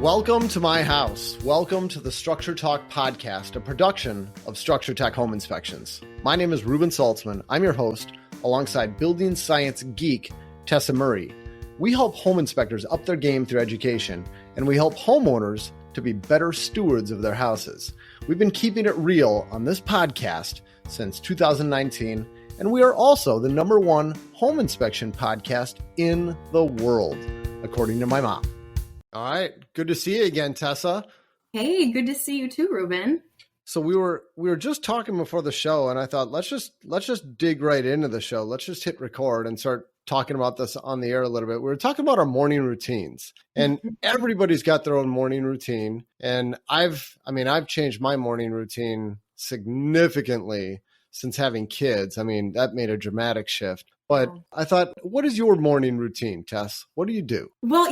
Welcome to my house. Welcome to the Structure Talk podcast, a production of Structure Tech Home Inspections. My name is Reuben Saltzman. I'm your host, alongside building science geek Tessa Murray. We help home inspectors up their game through education, and we help homeowners to be better stewards of their houses. We've been keeping it real on this podcast since 2019, and we are also the #1 home inspection podcast in the world, according to my mom. All right. Good to see you again, Tessa. Hey, good to see you too, Reuben. So we were just talking before the show, and I thought let's just dig right into the show. Let's just hit record and start talking about this on the air a little bit. We were talking about our morning routines, and everybody's got their own morning routine. And I've changed my morning routine significantly since having kids. I mean, that made a dramatic shift. But I thought, what is your morning routine, Tess? What do you do? Well,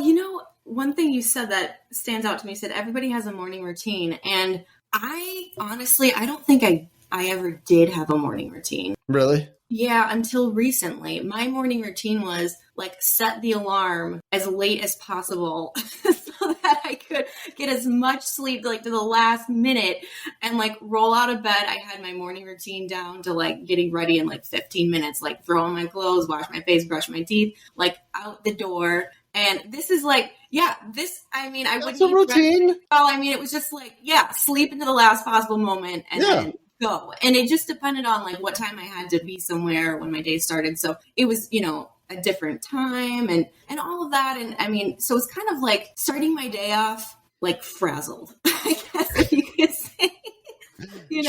one thing you said that stands out to me, you said everybody has a morning routine. And I don't think I ever did have a morning routine. Really? Yeah, until recently. My morning routine was set the alarm as late as possible so that I could get as much sleep to the last minute and roll out of bed. I had my morning routine down to getting ready in 15 minutes, throw on my clothes, wash my face, brush my teeth, out the door. And this is I wouldn't a routine. It was just sleep into the last possible moment and then go. And it just depended on what time I had to be somewhere when my day started. So it was, a different time and all of that. And so it's kind of starting my day off frazzled, I guess if you could say.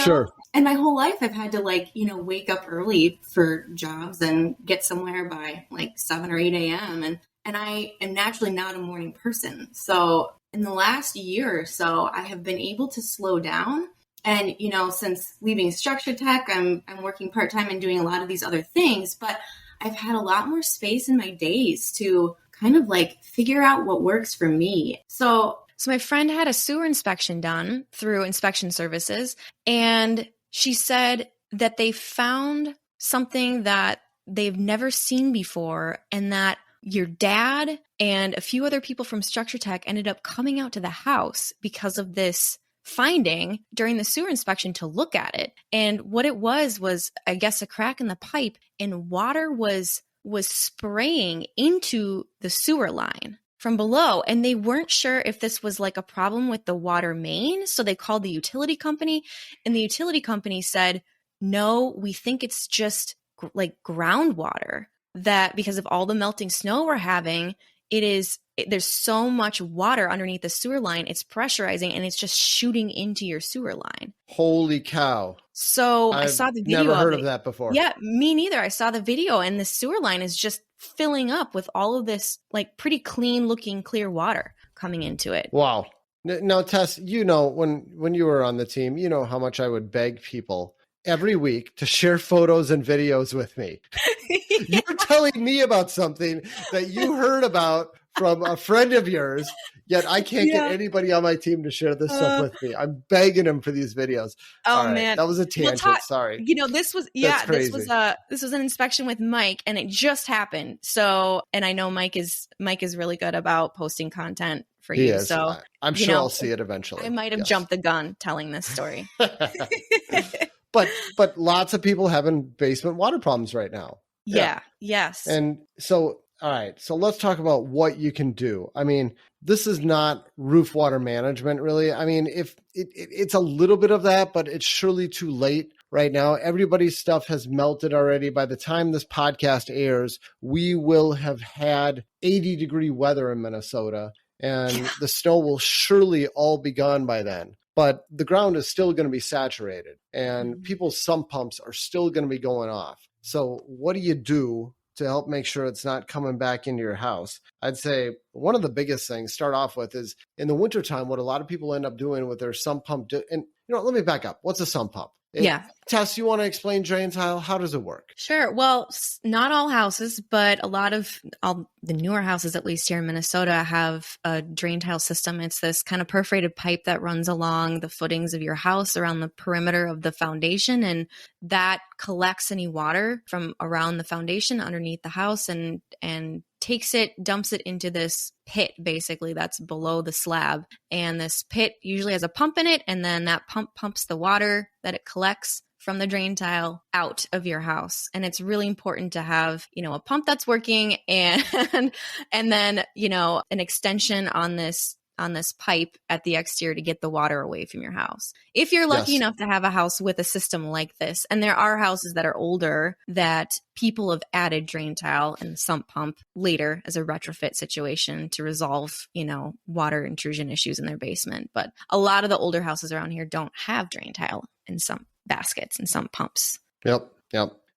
Sure. And my whole life I've had to wake up early for jobs and get somewhere by 7 or 8 a.m. And I am naturally not a morning person. So in the last year or so, I have been able to slow down. And, since leaving Structure Tech, I'm working part-time and doing a lot of these other things, but I've had a lot more space in my days to kind of figure out what works for me. So my friend had a sewer inspection done through inspection services, and she said that they found something that they've never seen before, and that your dad and a few other people from Structure Tech ended up coming out to the house because of this finding during the sewer inspection to look at it. And what it was, I guess, a crack in the pipe, and water was spraying into the sewer line from below. And they weren't sure if this was a problem with the water main. So they called the utility company, and the utility company said, no, we think it's just groundwater, that because of all the melting snow we're having, there's so much water underneath the sewer line, it's pressurizing and it's just shooting into your sewer line. Holy cow. So I saw the video. Never heard of that before. Yeah, me neither. I saw the video, and the sewer line is just filling up with all of this pretty clean looking clear water coming into it. Wow. Now, Tess, when you were on the team, how much I would beg people every week to share photos and videos with me. Yeah. You're telling me about something that you heard about from a friend of yours, yet I can't get anybody on my team to share this stuff with me. I'm begging them for these videos. Oh, right, man. That was a tangent. Sorry. This was an inspection with Mike, and it just happened. So, and I know Mike is really good about posting content for you. Is. So I'm sure I'll see it eventually. I might have jumped the gun telling this story. But lots of people having basement water problems right now. Yeah. Yes. And so, all right. So let's talk about what you can do. This is not roof water management, really. If it's a little bit of that, but it's surely too late right now. Everybody's stuff has melted already. By the time this podcast airs, we will have had 80-degree weather in Minnesota, and the snow will surely all be gone by then. But the ground is still going to be saturated, and people's sump pumps are still going to be going off. So what do you do to help make sure it's not coming back into your house? I'd say one of the biggest things start off with is in the wintertime, what a lot of people end up doing with their sump pump. And let me back up. What's a sump pump? Tess, you want to explain drain tile? How does it work? Sure. Well, not all houses, but a lot of the newer houses, at least here in Minnesota, have a drain tile system. It's this kind of perforated pipe that runs along the footings of your house around the perimeter of the foundation, and that collects any water from around the foundation underneath the house and takes it, dumps it into this pit, basically, that's below the slab. And this pit usually has a pump in it. And then that pump pumps the water that it collects from the drain tile out of your house. And it's really important to have, a pump that's working and then, an extension on this pipe at the exterior to get the water away from your house. If you're lucky enough to have a house with a system like this, and there are houses that are older that people have added drain tile and sump pump later as a retrofit situation to resolve, water intrusion issues in their basement. But a lot of the older houses around here don't have drain tile and sump baskets and sump pumps. Yep.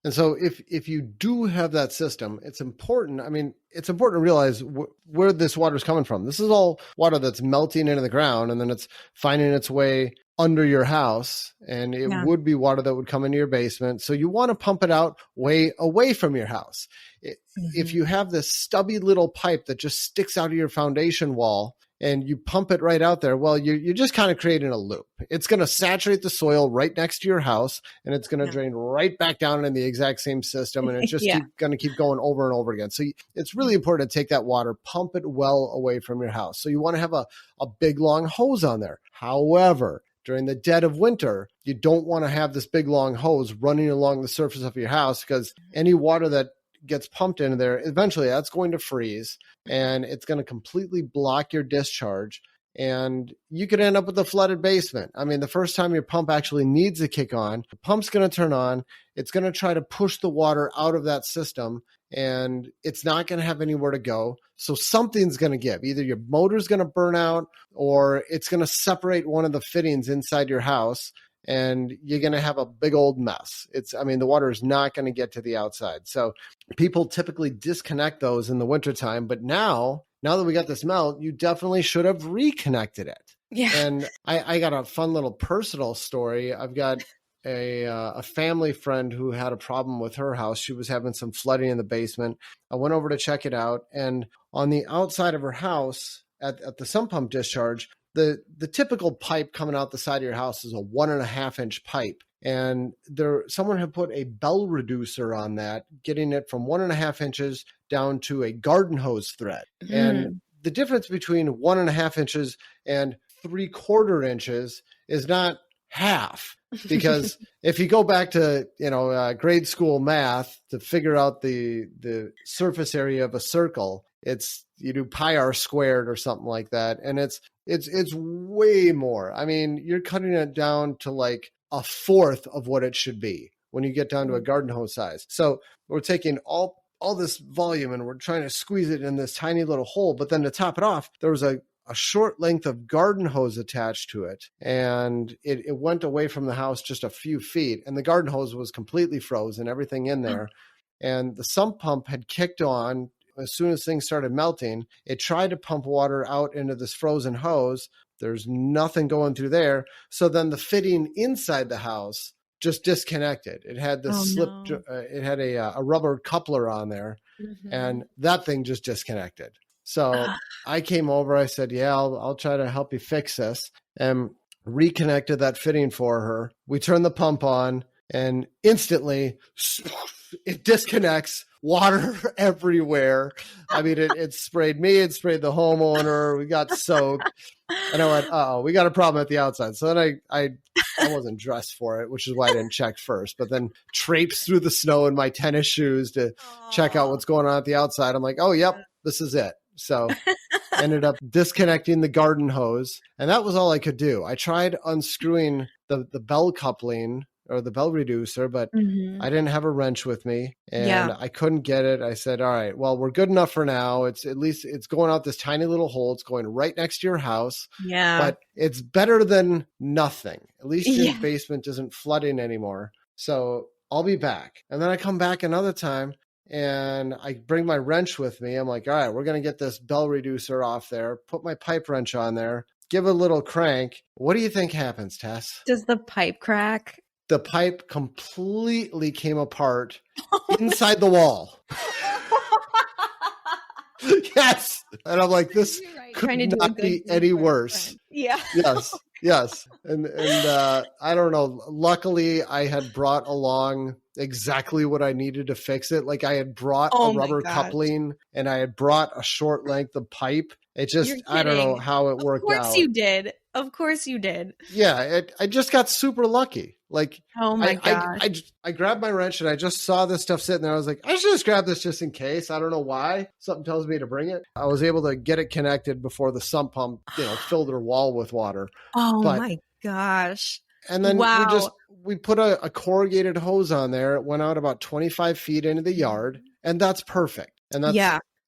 And so if you do have that system, it's important. I mean, it's important to realize where this water is coming from. This is all water that's melting into the ground, and then it's finding its way under your house, and it would be water that would come into your basement. So you want to pump it out way away from your house. If you have this stubby little pipe that just sticks out of your foundation wall, and you pump it right out there, well, you're just kind of creating a loop. It's going to saturate the soil right next to your house, and it's going to drain right back down in the exact same system, and it's just going to keep going over and over again. So it's really important to take that water, pump it well away from your house. So you want to have a big, long hose on there. However, during the dead of winter, you don't want to have this big, long hose running along the surface of your house, because any water that gets pumped into there, eventually that's going to freeze and it's going to completely block your discharge, and you could end up with a flooded basement. I mean, the first time your pump actually needs to kick on, the pump's going to turn on. It's going to try to push the water out of that system, and it's not going to have anywhere to go. So something's going to give. Either your motor's going to burn out, or it's going to separate one of the fittings inside your house, and you're going to have a big old mess. The water is not going to get to the outside. So people typically disconnect those in the wintertime. But now that we got this melt, you definitely should have reconnected it. Yeah. And I got a fun little personal story. I've got a family friend who had a problem with her house. She was having some flooding in the basement. I went over to check it out. And on the outside of her house at the sump pump discharge, the typical pipe coming out the side of your house is a 1.5-inch pipe. And someone had put a bell reducer on that, getting it from 1.5 inches down to a garden hose thread. And the difference between 1.5 inches and 3/4 inches is not half. Because if you go back to, grade school math to figure out the surface area of a circle, you do pi r squared or something like that. And it's way more. I mean, you're cutting it down to like 1/4 of what it should be when you get down to a garden hose size. So we're taking all this volume and we're trying to squeeze it in this tiny little hole. But then to top it off, there was a short length of garden hose attached to it. And it went away from the house just a few feet. And the garden hose was completely frozen, everything in there. And the sump pump had kicked on. As soon as things started melting, it tried to pump water out into this frozen hose. There's nothing going through there. So then the fitting inside the house just disconnected. It had this it had a rubber coupler on there, and that thing just disconnected. So I came over, I said, I'll try to help you fix this, and reconnected that fitting for her. We turned the pump on, and instantly it disconnects. Water everywhere. I mean, it sprayed me, it sprayed the homeowner. We got soaked. And I went, we got a problem at the outside. So then I wasn't dressed for it, which is why I didn't check first. But then traipsed through the snow in my tennis shoes to check out what's going on at the outside. I'm like, yep, this is it. So ended up disconnecting the garden hose. And that was all I could do. I tried unscrewing the bell coupling or the bell reducer, but I didn't have a wrench with me, and I couldn't get it. I said, all right, well, we're good enough for now. It's going out this tiny little hole. It's going right next to your house. Yeah. But it's better than nothing. At least your basement isn't flooding anymore. So I'll be back. And then I come back another time and I bring my wrench with me. I'm like, all right, we're going to get this bell reducer off there, put my pipe wrench on there, give it a little crank. What do you think happens, Tess? Does the pipe crack? The pipe completely came apart inside the wall. Yes. And I'm like, this could not be any worse. Yeah. Yes. Yes. And I don't know. Luckily, I had brought along exactly what I needed to fix it. Like I had brought a Oh my rubber gosh. coupling and I had brought a short length of pipe. It just, You're I don't know kidding. how it Of worked course out. you did. Of course you did. Yeah, I just got super lucky. Like Oh my gosh. I grabbed my wrench and I just saw this stuff sitting there. I was like, I should just grab this just in case. I don't know why. Something tells me to bring it. I was able to get it connected before the sump pump, filled her wall with water. Oh But my gosh. and then Wow. we put a corrugated hose on there. It went out about 25 feet into the yard, and that's perfect. And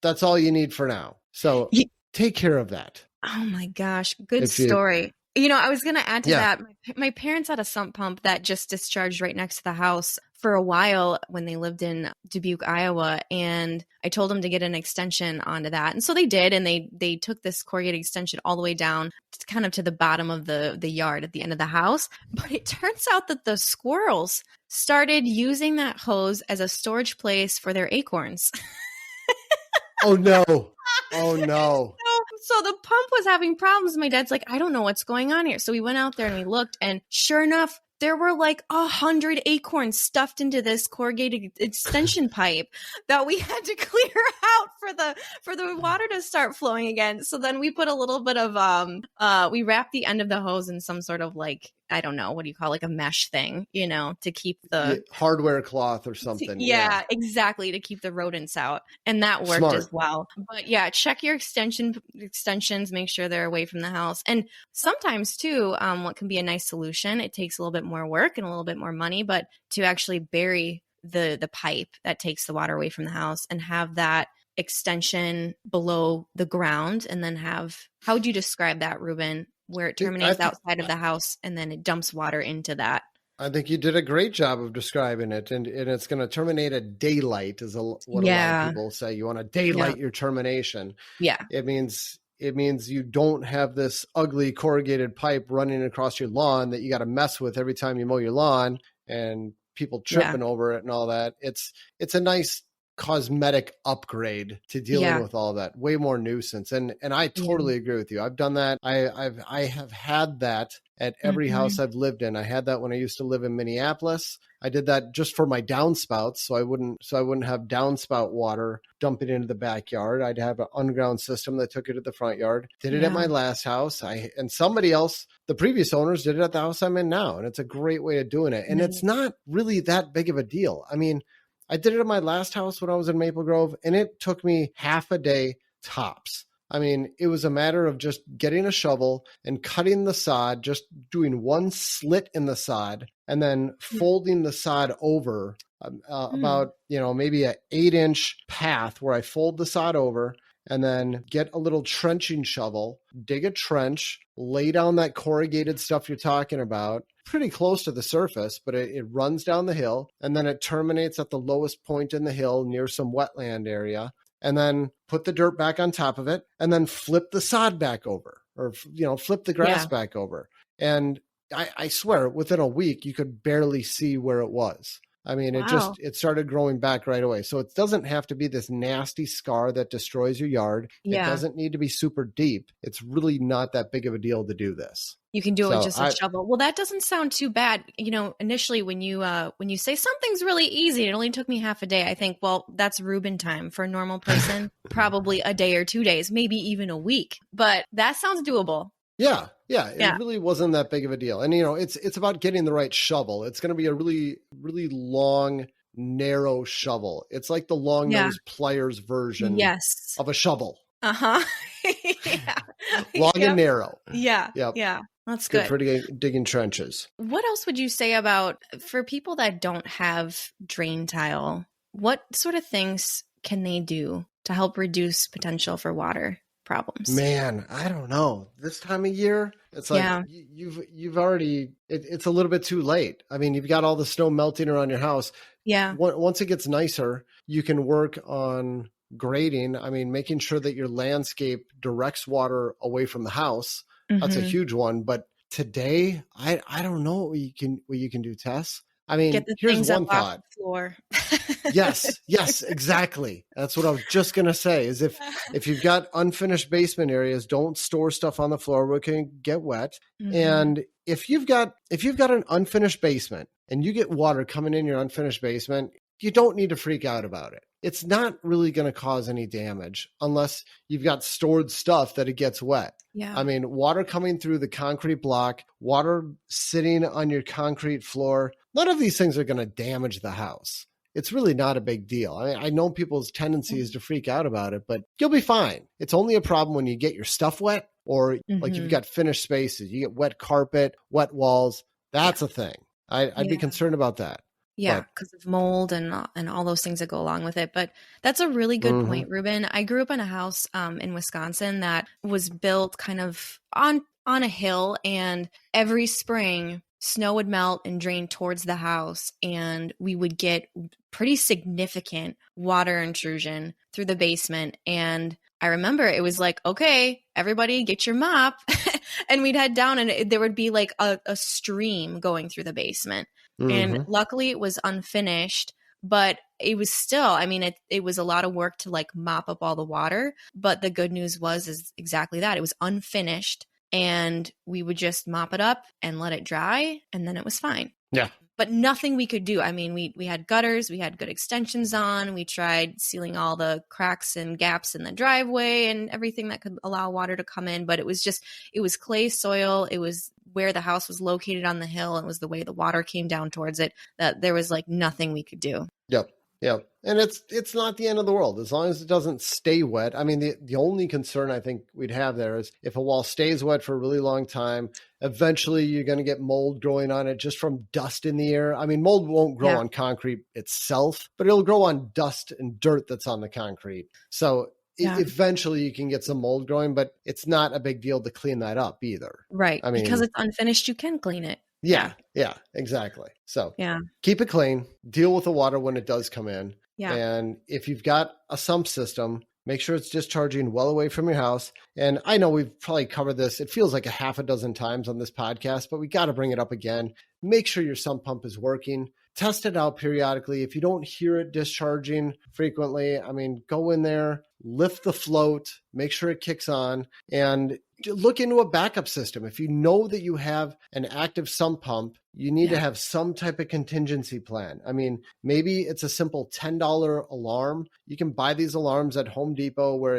that's all you need for now. So take care of that. Oh my gosh. Good If you- story. I was going to add to Yeah. that. My parents had a sump pump that just discharged right next to the house for a while when they lived in Dubuque, Iowa. And I told them to get an extension onto that. And so they did. And they took this corrugated extension all the way down kind of to the bottom of the yard at the end of the house. But it turns out that the squirrels started using that hose as a storage place for their acorns. Oh no. Oh no. So the pump was having problems. My dad's like, I don't know what's going on here. So we went out there and we looked, and sure enough, there were like 100 acorns stuffed into this corrugated extension pipe that we had to clear out for the water to start flowing again. So then we put a little bit of we wrapped the end of the hose in some sort of like, I don't know, what do you call it, like a mesh thing, to keep the hardware cloth or something. Yeah, exactly, to keep the rodents out. And that worked Smart. as well. But yeah, check your extensions, make sure they're away from the house. And sometimes too, what can be a nice solution, it takes a little bit more work and a little bit more money, but to actually bury the pipe that takes the water away from the house and have that extension below the ground, and then how would you describe that, Reuben? Where it terminates outside of the house and then it dumps water into that. I think you did a great job of describing it, and it's going to terminate at daylight, is what a lot of people say. You want to daylight your termination. Yeah, it means you don't have this ugly corrugated pipe running across your lawn that you got to mess with every time you mow your lawn, and people tripping over it and all that. It's a nice cosmetic upgrade to dealing with all that. Way more nuisance, and I totally agree with you. I've done that. I have had that at every house I've lived in. I had that when I used to live in Minneapolis. I did that just for my downspouts, so I wouldn't have downspout water dumping into the backyard. I'd have an underground system that took it to the front yard. Did it at my last house. And somebody else, the previous owners, did it at the house I'm in now, and it's a great way of doing it. And it's not really that big of a deal. I mean, I did it at my last house when I was in Maple Grove, and it took me half a day tops. I mean, it was a matter of just getting a shovel and cutting the sod, just doing one slit in the sod, and then folding the sod over about, maybe an 8-inch path where I fold the sod over, and then get a little trenching shovel, dig a trench, lay down that corrugated stuff you're talking about, pretty close to the surface, but it runs down the hill, and then it terminates at the lowest point in the hill near some wetland area, and then put the dirt back on top of it, and then flip the sod back over, or flip the grass back over. And I swear, within a week, you could barely see where it was. I mean, it started growing back right away. So it doesn't have to be this nasty scar that destroys your yard. Yeah. It doesn't need to be super deep. It's really not that big of a deal to do this. You can do it with just a shovel. Well, that doesn't sound too bad. Initially when you say something's really easy, it only took me half a day, I think, well, that's Reuben time for a normal person. Probably a day or 2 days, maybe even a week. But that sounds doable. Yeah. It really wasn't that big of a deal. And, it's about getting the right shovel. It's going to be a really, really long, narrow shovel. It's like the long nose pliers version of a shovel. Uh-huh. Long and narrow. Yeah. Yep. Yeah. That's good. For digging trenches. What else would you say about, for people that don't have drain tile, what sort of things can they do to help reduce potential for water problems? Man, I don't know. This time of year, it's like you've already, it's a little bit too late. I mean, you've got all the snow melting around your house. Yeah. Once it gets nicer, you can work on grading. I mean, making sure that your landscape directs water away from the house. That's a huge one. But today, I don't know what you can do, Tess. I mean, Get the here's things one up off thought. the floor. Yes, exactly. That's what I was just gonna say. Is if you've got unfinished basement areas, don't store stuff on the floor where it can get wet. And if you've got an unfinished basement and you get water coming in your unfinished basement, you don't need to freak out about it. It's not really going to cause any damage unless you've got stored stuff that it gets wet. Yeah. I mean, water coming through the concrete block, water sitting on your concrete floor, none of these things are going to damage the house. It's really not a big deal. I mean, I know people's tendency is to freak out about it, but you'll be fine. It's only a problem when you get your stuff wet or like you've got finished spaces, you get wet carpet, wet walls. That's a thing. I'd be concerned about that. Yeah, because of mold and all those things that go along with it. But that's a really good point, Reuben. I grew up in a house in Wisconsin that was built kind of on a hill, and every spring snow would melt and drain towards the house, and we would get pretty significant water intrusion through the basement. And I remember it was like, okay, everybody get your mop. And we'd head down and there would be like a stream going through the basement. And luckily it was unfinished, but it was still, I mean, it was a lot of work to like mop up all the water. But the good news is exactly that. It was unfinished and we would just mop it up and let it dry. And then it was fine. Yeah. But nothing we could do. I mean, we had gutters, we had good extensions on, we tried sealing all the cracks and gaps in the driveway and everything that could allow water to come in. But it was clay soil. It was where the house was located on the hill. It was the way the water came down towards it, that there was like nothing we could do. Yep. And it's not the end of the world as long as it doesn't stay wet. I mean, the only concern I think we'd have there is if a wall stays wet for a really long time, eventually you're going to get mold growing on it just from dust in the air. I mean, mold won't grow on concrete itself, but it'll grow on dust and dirt that's on the concrete. So eventually you can get some mold growing, but it's not a big deal to clean that up either. Right. I mean, because it's unfinished, you can clean it. Yeah, exactly. So keep it clean, deal with the water when it does come in. Yeah. And if you've got a sump system, make sure it's discharging well away from your house. And I know we've probably covered this. It feels like a half a dozen times on this podcast, but we got to bring it up again. Make sure your sump pump is working. Test it out periodically. If you don't hear it discharging frequently, I mean, go in there, lift the float, make sure it kicks on, and look into a backup system. If you know that you have an active sump pump, you need to have some type of contingency plan. I mean, maybe it's a simple $10 alarm. You can buy these alarms at Home Depot where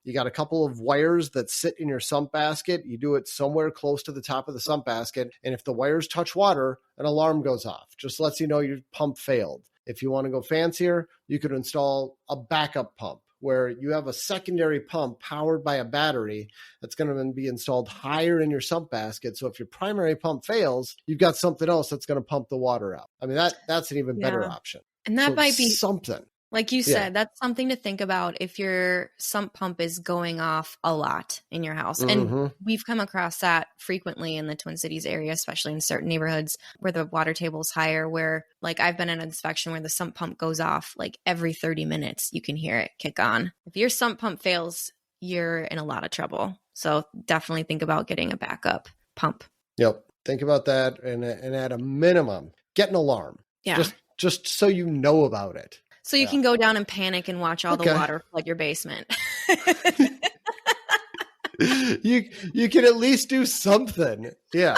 you got a couple of wires that sit in your sump basket. You do it somewhere close to the top of the sump basket. And if the wires touch water, an alarm goes off. Just lets you know your pump failed. If you want to go fancier, you could install a backup pump where you have a secondary pump powered by a battery that's going to be installed higher in your sump basket. So if your primary pump fails, you've got something else that's going to pump the water out. I mean, that's an even better option. And that might be something. Like you said, that's something to think about if your sump pump is going off a lot in your house. And we've come across that frequently in the Twin Cities area, especially in certain neighborhoods where the water table is higher, where like I've been in an inspection where the sump pump goes off like every 30 minutes, you can hear it kick on. If your sump pump fails, you're in a lot of trouble. So definitely think about getting a backup pump. Yep. Think about that. And at a minimum, get an alarm. Yeah. Just so you know about it. So you can go down and panic and watch all the water flood your basement. You can at least do something. Yeah.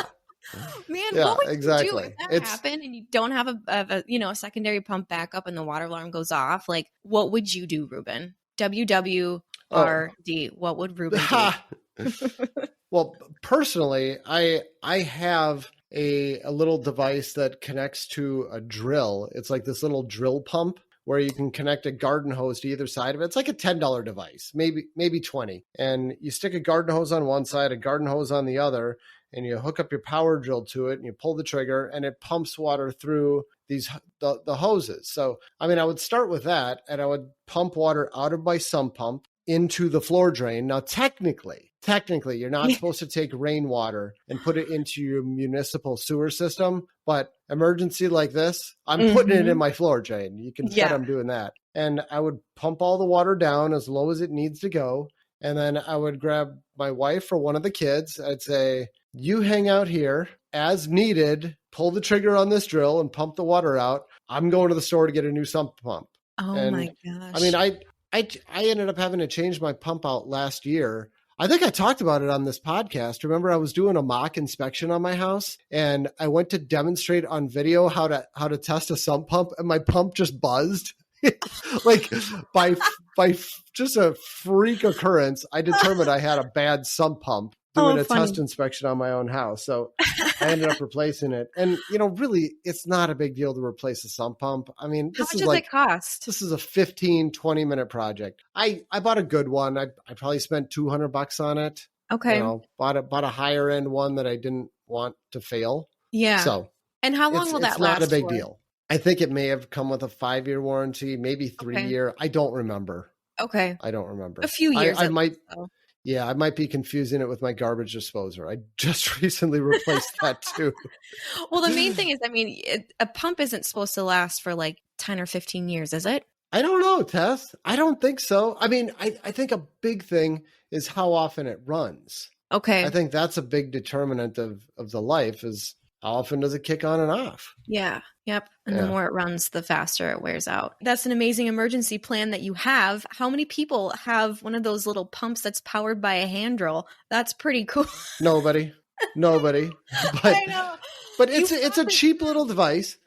Man, what would you do if that happened and you don't have a secondary pump backup and the water alarm goes off? Like, what would you do, Reuben? WWRD. What would Reuben do? Well, personally, I have a little device that connects to a drill. It's like this little drill pump where you can connect a garden hose to either side of it. It's like a $10 device, maybe 20. And you stick a garden hose on one side, a garden hose on the other, and you hook up your power drill to it and you pull the trigger and it pumps water through the hoses. So, I mean, I would start with that and I would pump water out of my sump pump into the floor drain. Now, technically, you're not supposed to take rainwater and put it into your municipal sewer system, but emergency like this, I'm putting it in my floor drain. You can bet I'm doing that. And I would pump all the water down as low as it needs to go. And then I would grab my wife or one of the kids. I'd say, you hang out here as needed, pull the trigger on this drill and pump the water out. I'm going to the store to get a new sump pump. Oh And, my gosh. I mean, I ended up having to change my pump out last year. I think I talked about it on this podcast. Remember, I was doing a mock inspection on my house, and I went to demonstrate on video how to test a sump pump, and my pump just buzzed. Like by just a freak occurrence, I determined I had a bad sump pump doing a test inspection on my own house. So I ended up replacing it. And, really, it's not a big deal to replace a sump pump. I mean, How much does it cost? This is a 15, 20-minute project. I bought a good one. I probably spent $200 on it. Okay. Bought a higher end one that I didn't want to fail. Yeah. So, and how long will that last? It's not a big deal. I think it may have come with a 5-year warranty, maybe 3-year. I don't remember. Okay. I don't remember. A few years. I might. Yeah, I might be confusing it with my garbage disposer. I just recently replaced that too. Well, the main thing is, I mean, a pump isn't supposed to last for like 10 or 15 years, is it? I don't know, Tess. I don't think so. I mean, I think a big thing is how often it runs. Okay. I think that's a big determinant of the life is how often does it kick on and off? Yeah. Yep. And the more it runs, the faster it wears out. That's an amazing emergency plan that you have. How many people have one of those little pumps that's powered by a hand drill? That's pretty cool. Nobody. But, I know. But it's a cheap little device.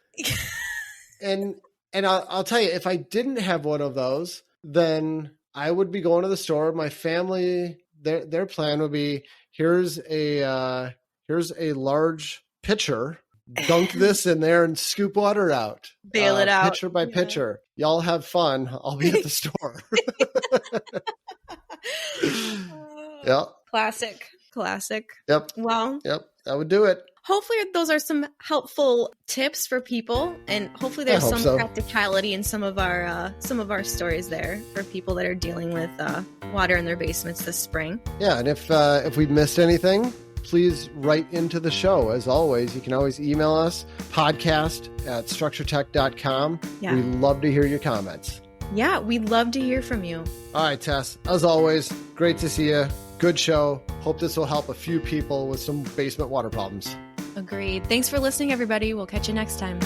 And I'll tell you, if I didn't have one of those, then I would be going to the store. My family, their plan would be, here's a large pitcher, dunk this in there and scoop water out. Bail it out. Pitcher by pitcher. Y'all have fun. I'll be at the store. Yeah. Classic. Yep. Well. Yep. That would do it. Hopefully those are some helpful tips for people, and hopefully there's some practicality in some of our stories there for people that are dealing with water in their basements this spring. Yeah, and if we missed anything, please write into the show. As always, you can always email us, podcast@structuretech.com. Yeah. We love to hear your comments. Yeah, we'd love to hear from you. All right, Tess, as always, great to see you. Good show. Hope this will help a few people with some basement water problems. Agreed. Thanks for listening, everybody. We'll catch you next time.